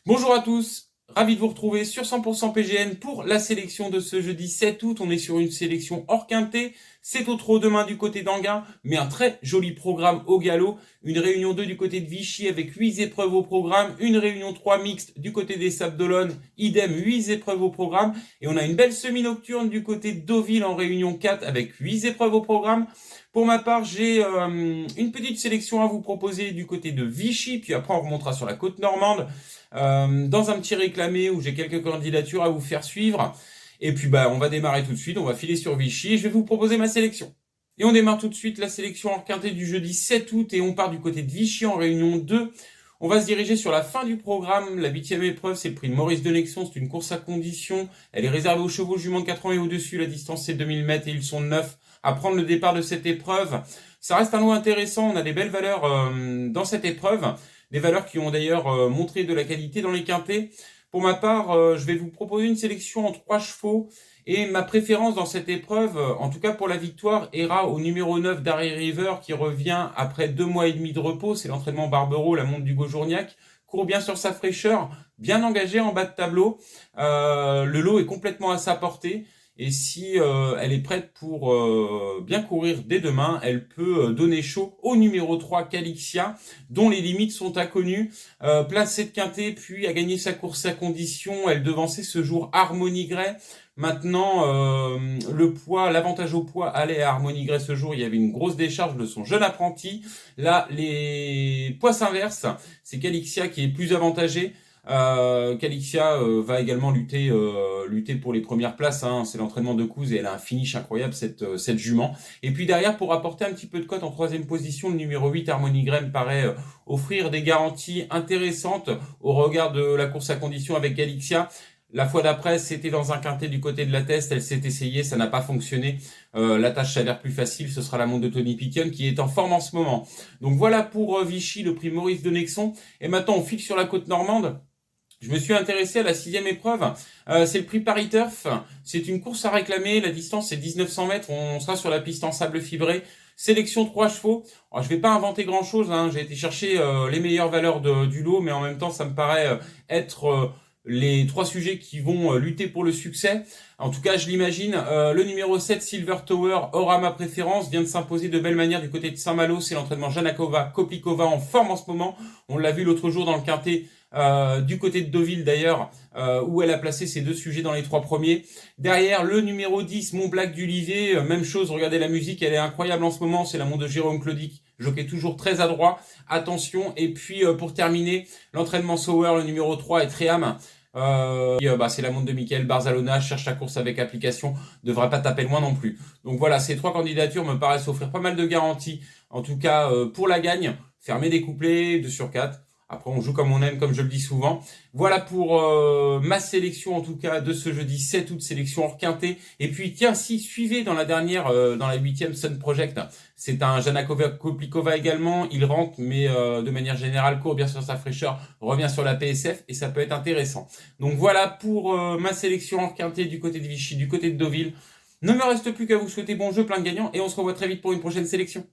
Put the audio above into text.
Bonjour à tous, ravi de vous retrouver sur 100% PGN pour la sélection de ce jeudi 7 août. On est sur une sélection hors quintet, c'est au trot demain du côté d'Anguin, mais un très joli programme au galop. Une réunion 2 du côté de Vichy avec 8 épreuves au programme, une réunion 3 mixte du côté des Sables d'Olonne, idem 8 épreuves au programme. Et on a une belle semi-nocturne du côté de Deauville en réunion 4 avec 8 épreuves au programme. Pour ma part, j'ai une petite sélection à vous proposer du côté de Vichy, puis après on remontera sur la côte normande. Dans un petit réclamé où j'ai quelques candidatures à vous faire suivre. Et puis on va démarrer tout de suite, on va filer sur Vichy et je vais vous proposer ma sélection. Et on démarre tout de suite la sélection en quintet du jeudi 7 août et on part du côté de Vichy en réunion 2. On va se diriger sur la fin du programme. La 8e épreuve, c'est le prix de Maurice de Nexon. C'est une course à condition. Elle est réservée aux chevaux juments de 4 ans et au-dessus. La distance, c'est 2000 mètres et ils sont 9 à prendre le départ de cette épreuve. Ça reste un lot intéressant. On a des belles valeurs dans cette épreuve. Des valeurs qui ont d'ailleurs montré de la qualité dans les quintets. Pour ma part, je vais vous proposer une sélection en 3 chevaux. Et ma préférence dans cette épreuve, en tout cas pour la victoire, ira au numéro 9 Darry River qui revient après 2 mois et demi de repos. C'est l'entraînement Barbero, la montre d'Hugo Journiac. Court bien sur sa fraîcheur, bien engagé en bas de tableau. Le lot est complètement à sa portée. Et si elle est prête pour bien courir dès demain, elle peut donner chaud au numéro 3 Calixia, dont les limites sont inconnues. Placée de quintet, puis a gagné sa course à condition. Elle devançait ce jour Harmony Grey. Maintenant, le poids, l'avantage au poids allait à Harmony Grey ce jour. Il y avait une grosse décharge de son jeune apprenti. Là, les poids s'inversent. C'est Calixia qui est plus avantagé. Calixia va également lutter pour les premières places. Hein. C'est l'entraînement de Couze et elle a un finish incroyable cette jument. Et puis derrière, pour apporter un petit peu de cote en 3e position, le numéro 8 Harmony Grey me paraît offrir des garanties intéressantes au regard de la course à condition avec Calixia. La fois d'après, c'était dans un quintet du côté de la Teste. Elle s'est essayée, ça n'a pas fonctionné. La tâche a l'air plus facile. Ce sera la montre de Tony Piquion qui est en forme en ce moment. Donc voilà pour Vichy, le prix Maurice de Nexon. Et maintenant, on file sur la côte normande. Je me suis intéressé à la 6e épreuve. C'est le prix Paris Turf. C'est une course à réclamer. La distance, c'est 1900 mètres. On sera sur la piste en sable fibré. Sélection 3 chevaux. Alors, je vais pas inventer grand chose. Hein. J'ai été chercher les meilleures valeurs du lot, mais en même temps, ça me paraît être les 3 sujets qui vont lutter pour le succès. En tout cas, je l'imagine. Le numéro 7, Silver Tower, aura ma préférence, vient de s'imposer de belle manière du côté de Saint-Malo. C'est l'entraînement Janakova, Koplikova en forme en ce moment. On l'a vu l'autre jour dans le quintet. Du côté de Deauville d'ailleurs, où elle a placé ses 2 sujets dans les 3 premiers. Derrière, le numéro 10, Mont Black d'Ulivet, même chose, regardez la musique, elle est incroyable en ce moment, c'est la montre de Jérôme Claudic, jockey toujours très adroit, attention. Et puis pour terminer, l'entraînement Sauer, le numéro 3 est Tréham. C'est la montre de Michael Barzalona, cherche la course avec application, devrait pas taper loin non plus. Donc voilà, ces 3 candidatures me paraissent offrir pas mal de garanties, en tout cas pour la gagne, fermer des couplets, 2 sur 4. Après, on joue comme on aime, comme je le dis souvent. Voilà pour ma sélection, en tout cas, de ce jeudi 7 août, sélection hors quintet. Et puis, tiens, si, suivez dans la dernière, dans la 8e Sun Project. C'est un Janakova Koplikova également. Il rentre, mais de manière générale, court bien sur sa fraîcheur, revient sur la PSF, et ça peut être intéressant. Donc voilà pour ma sélection hors quintet du côté de Vichy, du côté de Deauville. Ne me reste plus qu'à vous souhaiter bon jeu, plein de gagnants, et on se revoit très vite pour une prochaine sélection.